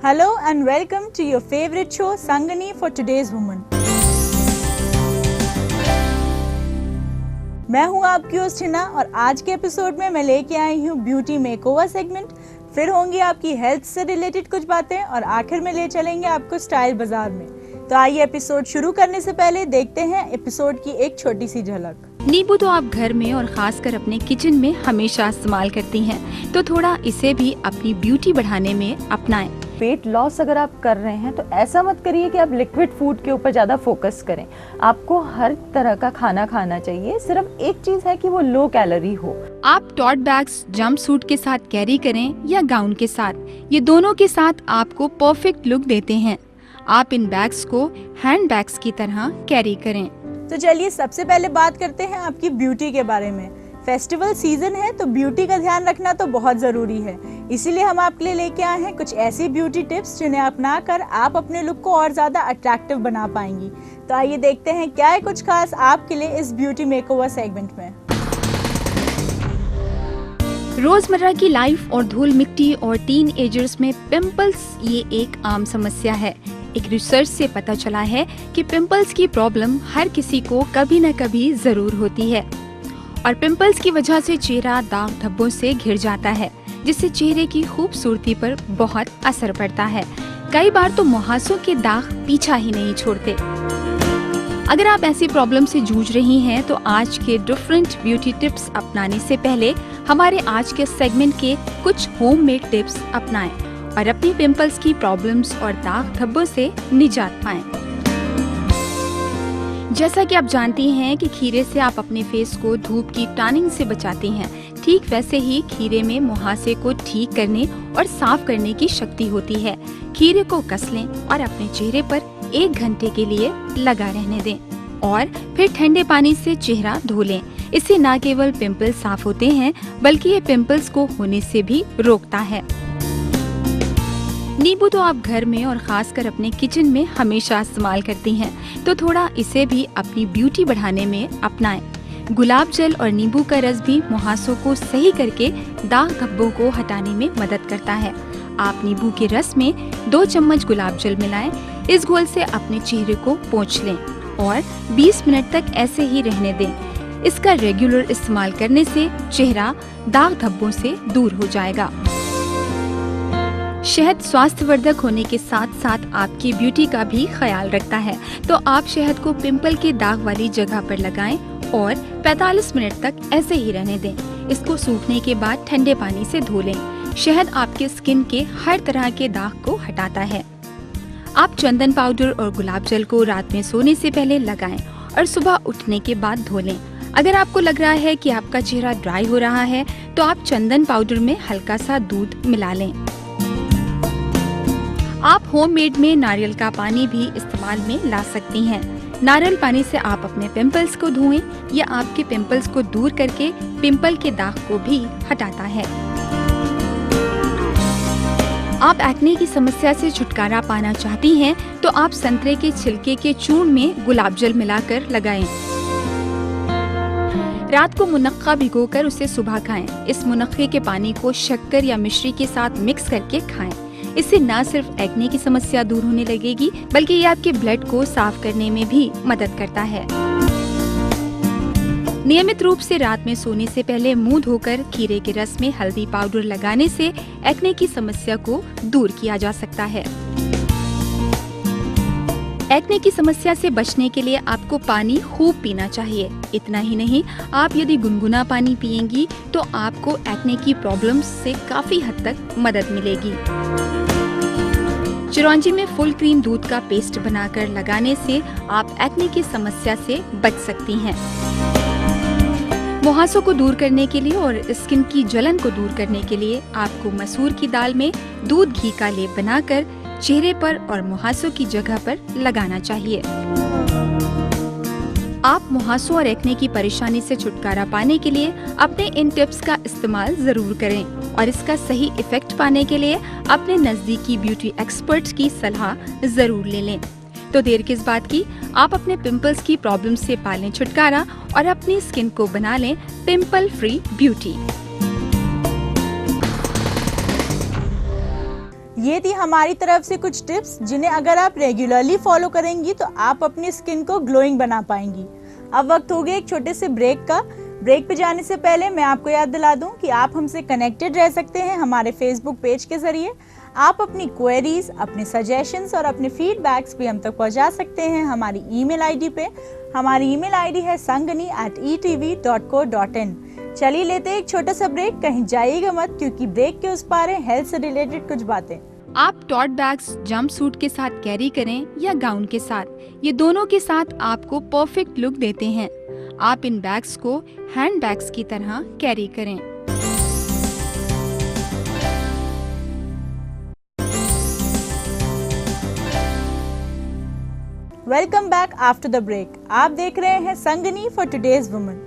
Hello and welcome to your favorite show Sangani for Today's Woman. मैं हूँ आपकी host Hina और आज के एपिसोड में मैं लेके आई हूँ ब्यूटी मेकओवर सेगमेंट। फिर होंगी आपकी हेल्थ से रिलेटेड कुछ बातें और आखिर में ले चलेंगे आपको स्टाइल बाजार में। तो आइए एपिसोड शुरू करने से पहले देखते हैं एपिसोड की एक छोटी सी झलक। नींबू तो आप घर में और खासकर अपने किचन में हमेशा इस्तेमाल करती हैं, तो थोड़ा इसे भी अपनी ब्यूटी बढ़ाने में अपनाएं। वेट लॉस अगर आप कर रहे हैं तो ऐसा मत करिए कि आप लिक्विड फूड के ऊपर ज़्यादा फोकस करें। आपको हर तरह का खाना खाना चाहिए, सिर्फ एक चीज़ है कि वो लो कैलोरी हो। आप टॉट बैग्स जंप सूट के साथ कैरी करें या गाउन के साथ, ये दोनों के साथ आपको परफेक्ट लुक देते हैं। आप इन बैग्स को हैंड बैग्स की तरह कैरी करें। तो चलिए सबसे पहले बात करते हैं आपकी ब्यूटी के बारे में। फेस्टिवल सीजन है तो ब्यूटी का ध्यान रखना तो बहुत ज़रूरी है, इसीलिए हम आपके लिए लेके आए हैं कुछ ऐसी ब्यूटी टिप्स जिन्हें अपनाकर आप अपने लुक को और ज़्यादा अट्रैक्टिव बना पाएंगी। तो आइए देखते हैं क्या है कुछ खास आपके लिए इस ब्यूटी मेकओवर सेगमेंट में। रोजमर्रा की लाइफ और धूल मिट्टी और टीन एजर्स में पिंपल्स ये एक आम समस्या है। एक रिसर्च से पता चला है कि पिंपल्स की प्रॉब्लम हर किसी को कभी न कभी जरूर होती है और पिंपल्स की वजह से चेहरा दाग धब्बों से घिर जाता है, जिससे चेहरे की खूबसूरती पर बहुत असर पड़ता है। कई बार तो मुहासों के दाग पीछा ही नहीं छोड़ते। अगर आप ऐसी प्रॉब्लम से जूझ रही हैं तो आज के डिफरेंट ब्यूटी टिप्स अपनाने से पहले हमारे आज के सेगमेंट के कुछ होममेड टिप्स अपनाएं और अपनी पिंपल्स की प्रॉब्लम्स और दाग धब्बों से निजात पाएं। जैसा कि आप जानती हैं कि खीरे से आप अपने फेस को धूप की टैनिंग से बचाती हैं, ठीक वैसे ही खीरे में मुहासे को ठीक करने और साफ करने की शक्ति होती है। खीरे को कस लें और अपने चेहरे पर 1 घंटे के लिए लगा रहने दें और फिर ठंडे पानी से चेहरा धो लें। इससे न केवल पिंपल्स साफ होते हैं बल्कि ये पिंपल्स को होने से भी रोकता है। नींबू तो आप घर में और खासकर अपने किचन में हमेशा इस्तेमाल करती हैं, तो थोड़ा इसे भी अपनी ब्यूटी बढ़ाने में अपनाएं। गुलाब जल और नींबू का रस भी मुहासों को सही करके दाग धब्बों को हटाने में मदद करता है। आप नींबू के रस में 2 चम्मच गुलाब जल मिलाएं। इस घोल से अपने चेहरे को पोंछ लें और 20 मिनट तक ऐसे ही रहने दें। इसका रेगुलर इस्तेमाल करने से चेहरा दाग धब्बों से दूर हो जाएगा। शहद स्वास्थ्यवर्धक होने के साथ साथ आपकी ब्यूटी का भी ख्याल रखता है, तो आप शहद को पिंपल के दाग वाली जगह पर लगाएं और 45 मिनट तक ऐसे ही रहने दें। इसको सूखने के बाद ठंडे पानी से धो लें। शहद आपके स्किन के हर तरह के दाग को हटाता है। आप चंदन पाउडर और गुलाब जल को रात में सोने से पहले लगाएं और सुबह उठने के बाद धो लें। अगर आपको लग रहा है कि आपका चेहरा ड्राई हो रहा है तो आप चंदन पाउडर में हल्का सा दूध मिला लें। आप होममेड में नारियल का पानी भी इस्तेमाल में ला सकती हैं। नारियल पानी से आप अपने पिंपल्स को धोएं, यह आपके पिंपल्स को दूर करके पिंपल के दाग को भी हटाता है। आप एक्ने की समस्या से छुटकारा पाना चाहती हैं तो आप संतरे के छिलके के चूर्ण में गुलाब जल मिलाकर लगाएं। रात को मुनक्का भिगोकर उसे सुबह खाएं। इस मुनक्के के पानी को शक्कर या मिश्री के साथ मिक्स करके खाएं। इससे न सिर्फ एक्ने की समस्या दूर होने लगेगी बल्कि ये आपके ब्लड को साफ करने में भी मदद करता है। नियमित रूप से रात में सोने से पहले मुंह धोकर खीरे के रस में हल्दी पाउडर लगाने से एक्ने की समस्या को दूर किया जा सकता है। एक्ने की समस्या से बचने के लिए आपको पानी खूब पीना चाहिए। इतना ही नहीं, आप यदि गुनगुना पानी पिएंगी तो आपको एक्ने की प्रॉब्लम्स से काफी हद तक मदद मिलेगी। चिरौंजी में फुल क्रीम दूध का पेस्ट बनाकर लगाने से आप एक्ने की समस्या से बच सकती हैं। मुहासों को दूर करने के लिए और स्किन की जलन को दूर करने के लिए आपको मसूर की दाल में दूध घी का लेप बनाकर चेहरे पर और मुहासों की जगह पर लगाना चाहिए। आप मुहासों और एक्ने की परेशानी से छुटकारा पाने के लिए अपने इन टिप्स का इस्तेमाल जरूर करें और इसका सही इफेक्ट पाने के लिए अपने नजदीकी ब्यूटी एक्सपर्ट्स की सलाह जरूर ले लें। तो देर किस बात की, आप अपने पिंपल्स की प्रॉब्लम से पालें छुटकारा और अपनी स्किन को बना लें पिंपल फ्री ब्यूटी। ये थी हमारी तरफ से कुछ टिप्स जिन्हें अगर आप रेगुलरली फॉलो करेंगी तो आप अपनी स्किन को ग्लोइंग बना पाएंगी। अब वक्त हो गया एक छोटे से ब्रेक का। ब्रेक पे जाने से पहले मैं आपको याद दिला दूं कि आप हमसे कनेक्टेड रह सकते हैं हमारे फेसबुक पेज के जरिए। आप अपनी क्वेरीज, अपने सजेशंस और अपने फीडबैक्स भी हम तक पहुंचा सकते हैं हमारी ईमेल आईडी पे। हमारी ईमेल आईडी है sangani@etv.co.in। चलिए लेते हैं एक छोटा सा ब्रेक, कहीं जाइएगा मत क्योंकि ब्रेक के उस पार है हेल्थ से रिलेटेड कुछ बातें। आप टॉट बैग्स जंप सूट के साथ कैरी करें या गाउन के साथ, ये दोनों के साथ आपको परफेक्ट लुक देते हैं। आप इन बैग्स को हैंड बैग्स की तरह कैरी करें। Welcome back after the break. आप देख रहे हैं संगनी फॉर टुडेज वुमन।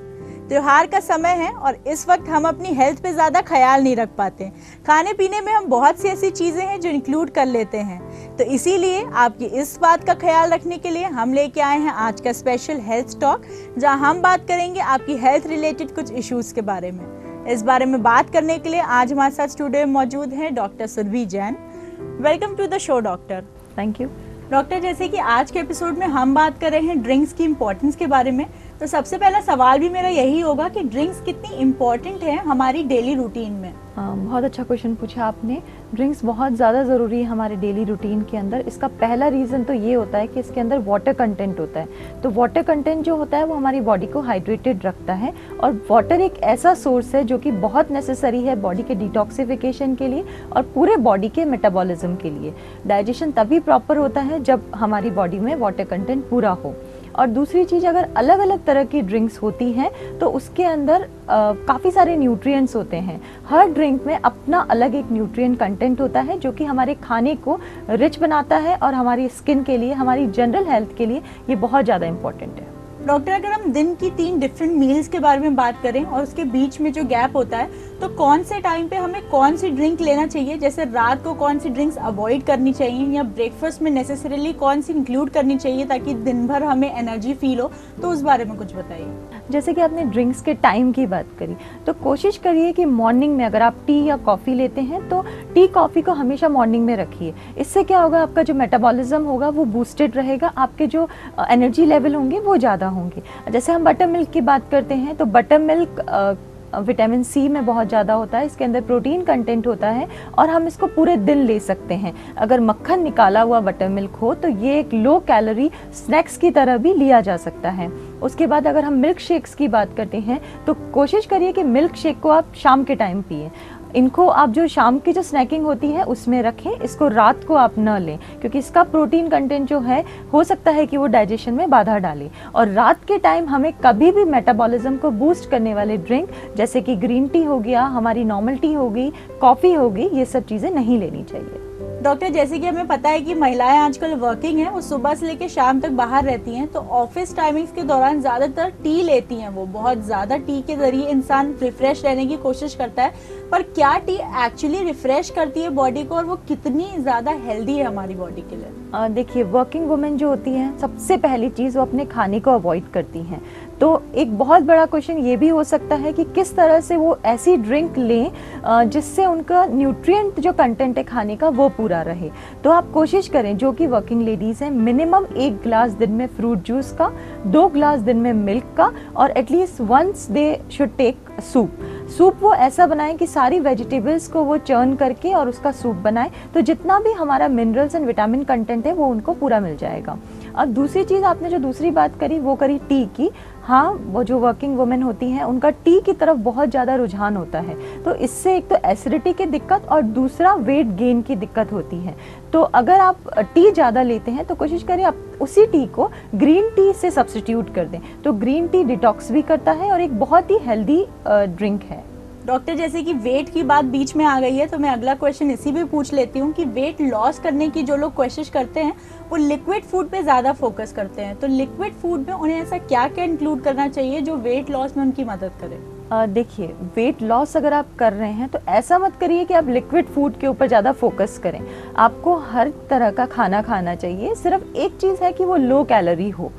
त्योहार का समय है और इस वक्त हम अपनी हेल्थ पे ज़्यादा ख्याल नहीं रख पाते। खाने पीने में हम बहुत सी ऐसी चीज़ें हैं जो इंक्लूड कर लेते हैं, तो इसीलिए आपकी इस बात का ख्याल रखने के लिए हम लेके आए हैं आज का स्पेशल हेल्थ टॉक, जहां हम बात करेंगे आपकी हेल्थ रिलेटेड कुछ इश्यूज़ के बारे में। इस बारे में बात करने के लिए आज हमारे साथ स्टूडियो में मौजूद हैं doctor Surbhi Jain. Welcome to the show doctor. Thank you doctor. जैसे कि आज के एपिसोड में हम बात कर रहे हैं ड्रिंक्स की इम्पोर्टेंस के बारे में, तो सबसे पहला सवाल भी मेरा यही होगा कि ड्रिंक्स कितनी इम्पोर्टेंट है हमारी डेली रूटीन में। बहुत अच्छा क्वेश्चन पूछा आपने। ड्रिंक्स बहुत ज़्यादा ज़रूरी है हमारे डेली रूटीन के अंदर। इसका पहला रीज़न तो ये होता है कि इसके अंदर वाटर कंटेंट होता है। तो वाटर कंटेंट जो होता है वो हमारी बॉडी को हाइड्रेटेड रखता है, और वाटर एक ऐसा सोर्स है जो कि बहुत नेसेसरी है बॉडी के डिटॉक्सिफिकेशन के लिए और पूरे बॉडी के मेटाबॉलिज्म के लिए। डाइजेशन तभी प्रॉपर होता है जब हमारी बॉडी में वाटर कंटेंट पूरा हो। और दूसरी चीज़, अगर अलग अलग तरह की ड्रिंक्स होती हैं तो उसके अंदर काफ़ी सारे न्यूट्रिएंट्स होते हैं। हर ड्रिंक में अपना अलग एक न्यूट्रिएंट कंटेंट होता है जो कि हमारे खाने को रिच बनाता है, और हमारी स्किन के लिए, हमारी जनरल हेल्थ के लिए ये बहुत ज़्यादा इम्पोर्टेंट है। डॉक्टर, अगर हम दिन की 3 डिफरेंट मील्स के बारे में बात करें और उसके बीच में जो गैप होता है, तो कौन से टाइम पे हमें कौन सी ड्रिंक लेना चाहिए? जैसे रात को कौन सी ड्रिंक्स अवॉइड करनी चाहिए, या ब्रेकफास्ट में नेसेसरीली कौन सी इंक्लूड करनी चाहिए ताकि दिन भर हमें एनर्जी फील हो, तो उस बारे में कुछ बताइए। जैसे कि आपने ड्रिंक्स के टाइम की बात करी, तो कोशिश करिए कि मॉर्निंग में अगर आप टी या कॉफ़ी लेते हैं तो टी कॉफ़ी को हमेशा मॉर्निंग में रखिए। इससे क्या होगा, आपका जो मेटाबॉलिज्म होगा वो बूस्टेड रहेगा, आपके जो एनर्जी लेवल होंगे वो ज़्यादा होंगे। जैसे हम बटर मिल्क की बात करते हैं तो बटर मिल्क विटामिन सी में बहुत ज़्यादा होता है, इसके अंदर प्रोटीन कंटेंट होता है और हम इसको पूरे दिन ले सकते हैं। अगर मक्खन निकाला हुआ बटर मिल्क हो तो ये एक लो कैलोरी स्नैक्स की तरह भी लिया जा सकता है। उसके बाद अगर हम मिल्क शेक्स की बात करते हैं तो कोशिश करिए कि मिल्क शेक को आप शाम के टाइम पिए। इनको आप जो शाम की जो स्नैकिंग होती है उसमें रखें, इसको रात को आप न लें क्योंकि इसका प्रोटीन कंटेंट जो है हो सकता है कि वो डाइजेशन में बाधा डाले। और रात के टाइम हमें कभी भी मेटाबॉलिज्म को बूस्ट करने वाले ड्रिंक जैसे कि ग्रीन टी हो गया, हमारी नॉर्मल टी हो गई, कॉफ़ी हो गई, ये सब चीज़ें नहीं लेनी चाहिए। डॉक्टर, जैसे कि हमें पता है कि महिलाएं आजकल वर्किंग हैं, वो सुबह से लेकर शाम तक बाहर रहती हैं, तो ऑफिस टाइमिंग्स के दौरान ज़्यादातर टी लेती हैं। वो बहुत ज़्यादा टी के जरिए इंसान रिफ्रेश रहने की कोशिश करता है, पर क्या टी एक्चुअली रिफ्रेश करती है बॉडी को और वो कितनी ज़्यादा हेल्दी है हमारी बॉडी के लिए? देखिए, वर्किंग वुमेन जो होती हैं सबसे पहली चीज़ वो अपने खाने को अवॉइड करती हैं। तो एक बहुत बड़ा क्वेश्चन ये भी हो सकता है कि किस तरह से वो ऐसी ड्रिंक लें जिससे उनका न्यूट्रिएंट जो कंटेंट है खाने का वो पूरा रहे। तो आप कोशिश करें, जो कि वर्किंग लेडीज़ हैं, मिनिमम 1 ग्लास दिन में फ्रूट जूस का, 2 ग्लास दिन में मिल्क का, और at least once they should take soup वो ऐसा बनाएं कि सारी वेजिटेबल्स को वो चर्न करके और उसका सूप बनाएं, तो जितना भी हमारा मिनरल्स एंड विटामिन कंटेंट है वो उनको पूरा मिल जाएगा। अब दूसरी चीज़, आपने जो दूसरी बात करी वो करी टी की। हाँ, वो जो वर्किंग वुमेन होती हैं उनका टी की तरफ बहुत ज़्यादा रुझान होता है, तो इससे एक तो एसिडिटी की दिक्कत और दूसरा वेट गेन की दिक्कत होती है। तो अगर आप टी ज़्यादा लेते हैं तो कोशिश करें आप उसी टी को ग्रीन टी से सब्स्टिट्यूट कर दें। तो ग्रीन टी डिटॉक्स भी करता है और एक बहुत ही हेल्दी ड्रिंक है। डॉक्टर, जैसे कि वेट की बात बीच में आ गई है तो मैं अगला क्वेश्चन इसी भी पूछ लेती हूँ कि वेट लॉस करने की जो लोग कोशिश करते हैं वो लिक्विड फूड पे ज़्यादा फोकस करते हैं, तो लिक्विड फूड में उन्हें ऐसा क्या क्या इंक्लूड करना चाहिए जो वेट लॉस में उनकी मदद करे? देखिए, वेट लॉस अगर आप कर रहे हैं तो ऐसा मत करिए कि आप लिक्विड फूड के ऊपर ज़्यादा फोकस करें। आपको हर तरह का खाना खाना चाहिए, सिर्फ एक चीज़ है कि वो लो कैलोरी हो।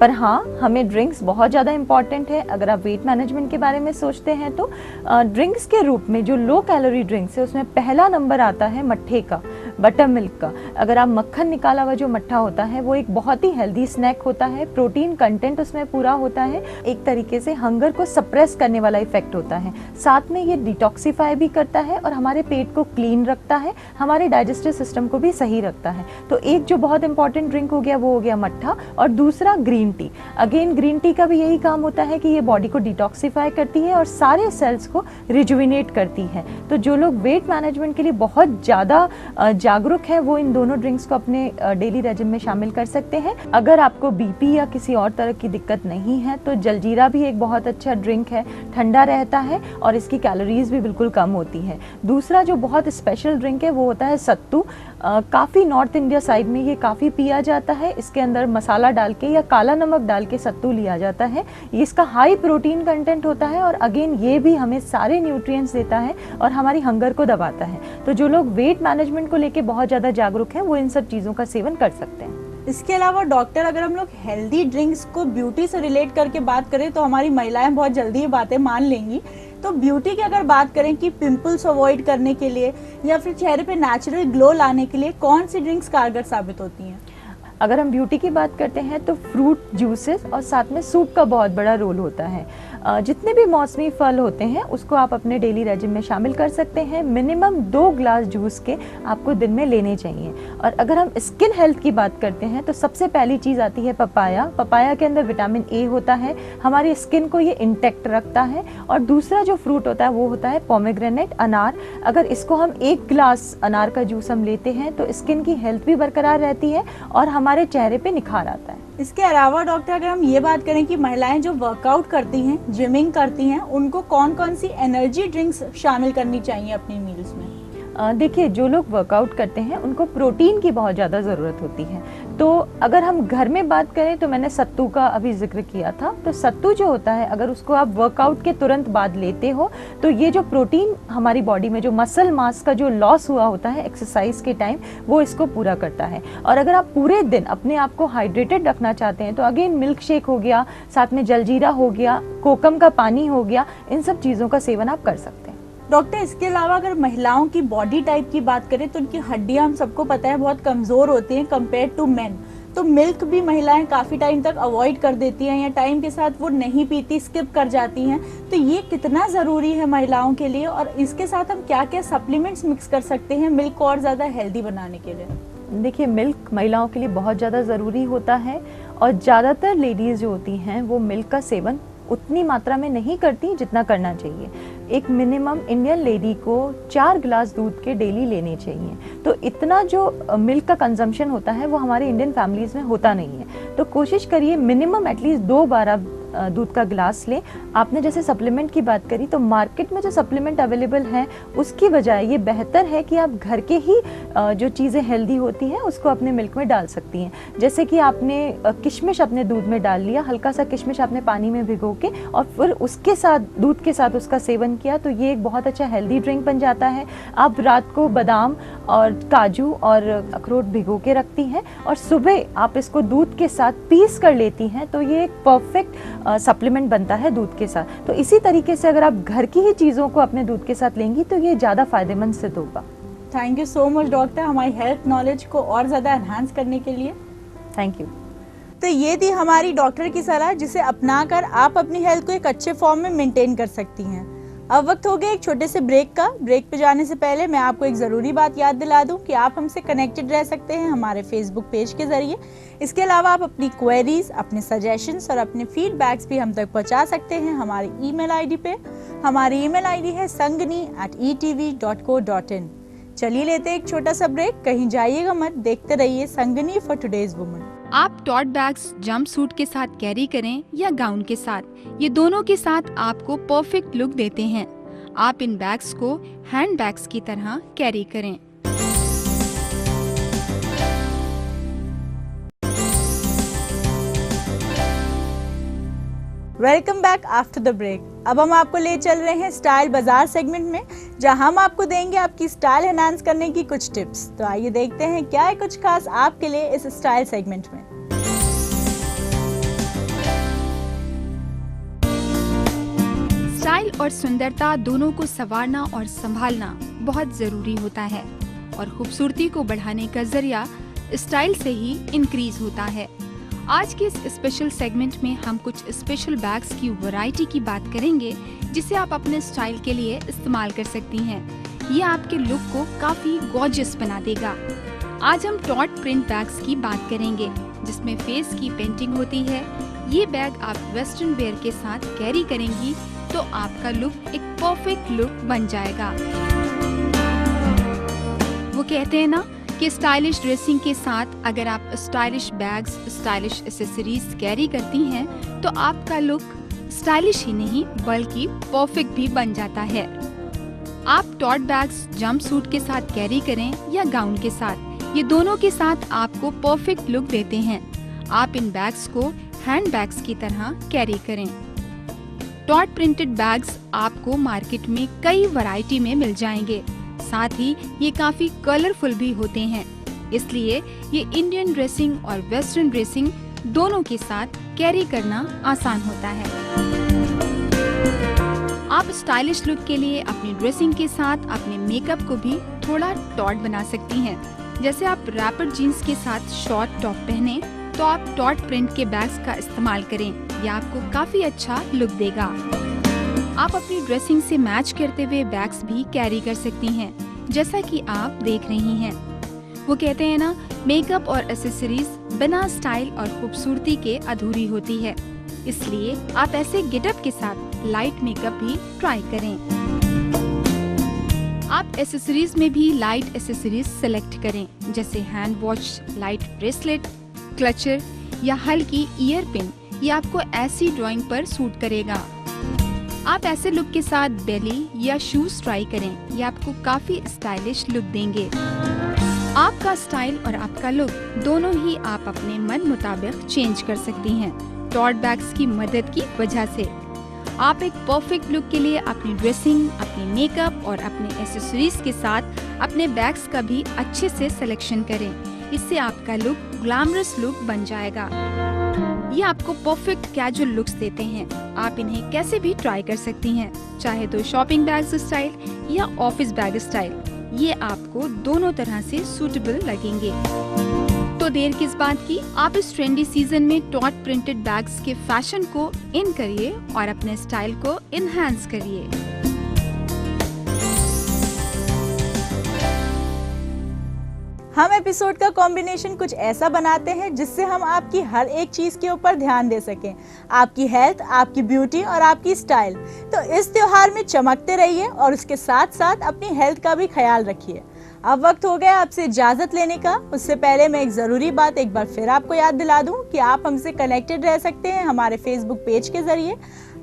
पर हाँ, हमें ड्रिंक्स बहुत ज़्यादा इंपॉर्टेंट है। अगर आप वेट मैनेजमेंट के बारे में सोचते हैं तो ड्रिंक्स के रूप में जो लो कैलोरी ड्रिंक्स है उसमें पहला नंबर आता है मट्ठे का। बटर मिल्क का। अगर आप मक्खन निकाला हुआ जो मट्ठा होता है वो एक बहुत ही हेल्दी स्नैक होता है, प्रोटीन कंटेंट उसमें पूरा होता है, एक तरीके से हंगर को सप्रेस करने वाला इफेक्ट होता है। साथ में ये डिटॉक्सिफाई भी करता है और हमारे पेट को क्लीन रखता है, हमारे डाइजेस्टिव सिस्टम को भी सही रखता है। तो एक जो बहुत इंपॉर्टेंट ड्रिंक हो गया वो हो गया मट्ठा, और दूसरा green tea. Again green tea का भी यही काम होता है कि ये बॉडी को डिटॉक्सिफाई करती है और सारे सेल्स को रिजुविनेट करती है। तो जो लोग वेट मैनेजमेंट के लिए बहुत ज़्यादा जागरूक है वो इन दोनों ड्रिंक्स को अपने डेली रेजिम में शामिल कर सकते हैं। अगर आपको बीपी या किसी और तरह की दिक्कत नहीं है तो जलजीरा भी एक बहुत अच्छा ड्रिंक है, ठंडा रहता है और इसकी कैलोरीज भी बिल्कुल कम होती है। दूसरा जो बहुत स्पेशल ड्रिंक है वो होता है सत्तू। काफ़ी नॉर्थ इंडिया साइड में ये काफ़ी पिया जाता है। इसके अंदर मसाला डाल के या काला नमक डाल के सत्तू लिया जाता है। इसका हाई प्रोटीन कंटेंट होता है और अगेन ये भी हमें सारे न्यूट्रिएंट्स देता है और हमारी हंगर को दबाता है। तो जो लोग वेट मैनेजमेंट को लेके बहुत ज़्यादा जागरूक हैं वो इन सब चीज़ों का सेवन कर सकते हैं। इसके अलावा डॉक्टर, अगर हम लोग हेल्दी ड्रिंक्स को ब्यूटी से रिलेट करके बात करें तो हमारी महिलाएं बहुत जल्दी ये बातें मान लेंगी। तो ब्यूटी की अगर बात करें कि पिंपल्स अवॉइड करने के लिए या फिर चेहरे पे नेचुरल ग्लो लाने के लिए कौन सी ड्रिंक्स कारगर साबित होती हैं? अगर हम ब्यूटी की बात करते हैं तो फ्रूट जूसेस और साथ में सूप का बहुत बड़ा रोल होता है। जितने भी मौसमी फल होते हैं उसको आप अपने डेली रेजिम में शामिल कर सकते हैं। मिनिमम 2 ग्लास जूस के आपको दिन में लेने चाहिए। और अगर हम स्किन हेल्थ की बात करते हैं तो सबसे पहली चीज़ आती है पपाया। पपाया के अंदर विटामिन ए होता है, हमारी स्किन को ये इंटैक्ट रखता है। और दूसरा जो फ्रूट होता है वो होता है पोमेग्रेनेट, अनार। अगर इसको हम 1 ग्लास अनार का जूस हम लेते हैं तो स्किन की हेल्थ भी बरकरार रहती है और हमारे चेहरे पे निखार आता है। इसके अलावा डॉक्टर, अगर हम ये बात करें कि महिलाएं जो वर्कआउट करती हैं, जिमिंग करती हैं, उनको कौन कौन सी एनर्जी ड्रिंक्स शामिल करनी चाहिए अपनी मील्स में? देखिए, जो लोग वर्कआउट करते हैं उनको प्रोटीन की बहुत ज़्यादा ज़रूरत होती है। तो अगर हम घर में बात करें तो मैंने सत्तू का अभी जिक्र किया था। तो सत्तू जो होता है अगर उसको आप वर्कआउट के तुरंत बाद लेते हो तो ये जो प्रोटीन हमारी बॉडी में जो मसल मास का जो लॉस हुआ होता है एक्सरसाइज के टाइम वो इसको पूरा करता है। और अगर आप पूरे दिन अपने आप को हाइड्रेटेड रखना चाहते हैं तो अगेन मिल्क शेक हो गया, साथ में जलजीरा हो गया, कोकम का पानी हो गया, इन सब चीज़ों का सेवन आप कर सकते हैं। डॉक्टर, इसके अलावा अगर महिलाओं की बॉडी टाइप की बात करें तो उनकी हड्डियां हम सबको पता है बहुत कमज़ोर होती हैं कंपेयर टू मेन। तो मिल्क भी महिलाएं काफ़ी टाइम तक अवॉइड कर देती हैं या टाइम के साथ वो नहीं पीती, स्किप कर जाती हैं। तो ये कितना ज़रूरी है महिलाओं के लिए और इसके साथ हम क्या क्या सप्लीमेंट्स मिक्स कर सकते हैं मिल्क को और ज़्यादा हेल्दी बनाने के लिए? देखिए, मिल्क महिलाओं के लिए बहुत ज़्यादा ज़रूरी होता है और ज़्यादातर लेडीज़ जो होती हैं वो मिल्क का सेवन उतनी मात्रा में नहीं करती जितना करना चाहिए। एक मिनिमम इंडियन लेडी को 4 ग्लास दूध के डेली लेने चाहिए। तो इतना जो मिल्क का कंजम्पशन होता है वो हमारे इंडियन फैमिलीज़ में होता नहीं है। तो कोशिश करिए मिनिमम एटलीस्ट 2 बार आप दूध का ग्लास लें। आपने जैसे सप्लीमेंट की बात करी तो मार्केट में जो सप्लीमेंट अवेलेबल है उसकी बजाय ये बेहतर है कि आप घर के ही जो चीज़ें हेल्दी होती हैं उसको अपने मिल्क में डाल सकती हैं। जैसे कि आपने किशमिश अपने दूध में डाल लिया, हल्का सा किशमिश आपने पानी में भिगो के और फिर उसके साथ दूध के साथ उसका सेवन किया तो ये एक बहुत अच्छा हेल्दी ड्रिंक बन जाता है। आप रात को बादाम और काजू और अखरोट भिगो के रखती हैं और सुबह आप इसको दूध के साथ पीस कर लेती हैं तो ये एक परफेक्ट सप्लीमेंट बनता है दूध के साथ। तो इसी तरीके से अगर आप घर की ही चीज़ों को अपने दूध के साथ लेंगी तो ये ज़्यादा फायदेमंद सिद्ध होगा। Thank you so much doctor, हमारी हेल्थ नॉलेज को और ज़्यादा एनहांस करने के लिए। Thank you. तो ये थी हमारी डॉक्टर की सलाह जिसे अपनाकर आप अपनी हेल्थ को एक अच्छे फॉर्म में मेंटेन कर सकती हैं। अब वक्त हो गया एक छोटे से ब्रेक का। ब्रेक पे जाने से पहले मैं आपको एक ज़रूरी बात याद दिला दूं कि आप हमसे कनेक्टेड रह सकते हैं हमारे फेसबुक पेज के ज़रिए। इसके अलावा आप अपनी क्वेरीज, अपने सजेशंस और अपने फीडबैक्स भी हम तक पहुंचा सकते हैं हमारी ईमेल आईडी पे। हमारी ईमेल आईडी है sangani@etv.co.in। चलिए लेते हैं एक छोटा सा ब्रेक, कहीं जाइएगा मत, देखते रहिए संगनी फॉर टुडेज वुमन। आप टॉट बैग्स जंप सूट के साथ कैरी करें या गाउन के साथ, ये दोनों के साथ आपको परफेक्ट लुक देते हैं। आप इन बैग्स को हैंड बैग्स की तरह कैरी करें। Welcome back after the break. अब हम आपको ले चल रहे हैं स्टाइल बाजार सेगमेंट में, जहां हम आपको देंगे आपकी स्टाइल एनहांस करने की कुछ टिप्स। तो आइए देखते हैं क्या है कुछ खास आपके लिए इस स्टाइल सेगमेंट में। स्टाइल और सुंदरता दोनों को संवारना और संभालना बहुत जरूरी होता है। और खूबसूरती को बढ़ाने का जरिया स्टाइल से ही इंक्रीज होता है। आज के इस स्पेशल सेगमेंट में हम कुछ स्पेशल बैग्स की वैरायटी की बात करेंगे जिसे आप अपने स्टाइल के लिए इस्तेमाल कर सकती हैं। ये आपके लुक को काफी गॉर्जियस बना देगा। आज हम टॉट प्रिंट बैग्स की बात करेंगे जिसमें फेस की पेंटिंग होती है। ये बैग आप वेस्टर्न वेयर के साथ कैरी करेंगी तो आपका लुक एक परफेक्ट लुक बन जाएगा। वो कहते हैं ना कि स्टाइलिश ड्रेसिंग के साथ अगर आप stylish bags, stylish accessories carry करती हैं तो आपका लुक स्टाइलिश ही नहीं बल्कि परफेक्ट भी बन जाता है। आप टॉट बैग्स जंपसूट के साथ कैरी करें या गाउन के साथ, ये दोनों के साथ आपको परफेक्ट लुक देते हैं। आप इन बैग्स को हैंड बैग्स की तरह कैरी करें। टॉट प्रिंटेड बैग्स आपको मार्केट में कई वैरायटी में मिल जाएंगे, साथ ही ये काफी कलरफुल भी होते हैं, इसलिए ये इंडियन ड्रेसिंग और वेस्टर्न ड्रेसिंग दोनों के साथ कैरी करना आसान होता है। आप स्टाइलिश लुक के लिए अपनी ड्रेसिंग के साथ अपने मेकअप को भी थोड़ा टॉट बना सकती हैं। जैसे आप रैपर जीन्स के साथ शॉर्ट टॉप पहने तो आप टॉट प्रिंट के बैग्स का इस्तेमाल करें, यह आपको काफी अच्छा लुक देगा। आप अपनी ड्रेसिंग से मैच करते हुए बैग्स भी कैरी कर सकती हैं, जैसा कि आप देख रही हैं। वो कहते हैं ना, मेकअप और एक्सेसरीज बिना स्टाइल और खूबसूरती के अधूरी होती है, इसलिए आप ऐसे गेटअप के साथ लाइट मेकअप भी ट्राई करें। आप एक्सेसरीज में भी लाइट एक्सेसरीज सेलेक्ट करें, जैसे hand watch, light bracelet, clutcher या हल्की ईयर पिन। ये आपको ऐसी ड्राइंग पर सूट करेगा। आप ऐसे लुक के साथ बेली या शूज ट्राई करें, ये आपको काफी स्टाइलिश लुक देंगे। आपका स्टाइल और आपका लुक दोनों ही आप अपने मन मुताबिक चेंज कर सकती हैं टॉट बैग्स की मदद की वजह से। आप एक परफेक्ट लुक के लिए अपनी ड्रेसिंग, अपने मेकअप और अपने एक्सेसरीज के साथ अपने बैग्स का भी अच्छे से सिलेक्शन करें। इससे आपका लुक ग्लैमरस लुक बन जाएगा। ये आपको परफेक्ट कैजुअल लुक्स देते हैं। आप इन्हें कैसे भी ट्राई कर सकती हैं, चाहे तो शॉपिंग बैग स्टाइल या ऑफिस बैग स्टाइल। ये आपको दोनों तरह से सूटेबल लगेंगे। तो देर किस बात की, आप इस ट्रेंडी सीजन में टॉट प्रिंटेड बैग्स के फैशन को इन करिए और अपने स्टाइल को इनहैंस करिए। हम एपिसोड का कॉम्बिनेशन कुछ ऐसा बनाते हैं जिससे हम आपकी हर एक चीज के ऊपर ध्यान दे सकें, आपकी हेल्थ, आपकी ब्यूटी और आपकी स्टाइल। तो इस त्योहार में चमकते रहिए और उसके साथ साथ अपनी हेल्थ का भी ख्याल रखिए। अब वक्त हो गया आपसे इजाजत लेने का। उससे पहले मैं एक जरूरी बात एक बार फिर आपको याद दिला दूं कि आप हमसे कनेक्टेड रह सकते हैं हमारे फेसबुक पेज के जरिए।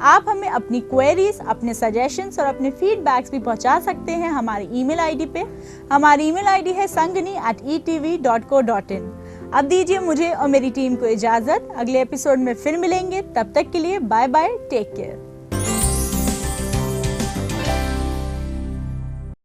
आप हमें अपनी क्वेरीज, अपने सजेशंस और अपने फीडबैक्स भी पहुंचा सकते हैं हमारी ईमेल आईडी पे। हमारी ईमेल आईडी है sangani@etv.co.in। अब दीजिए मुझे और मेरी टीम को इजाजत। अगले एपिसोड में फिर मिलेंगे, तब तक के लिए बाय बाय, टेक केयर।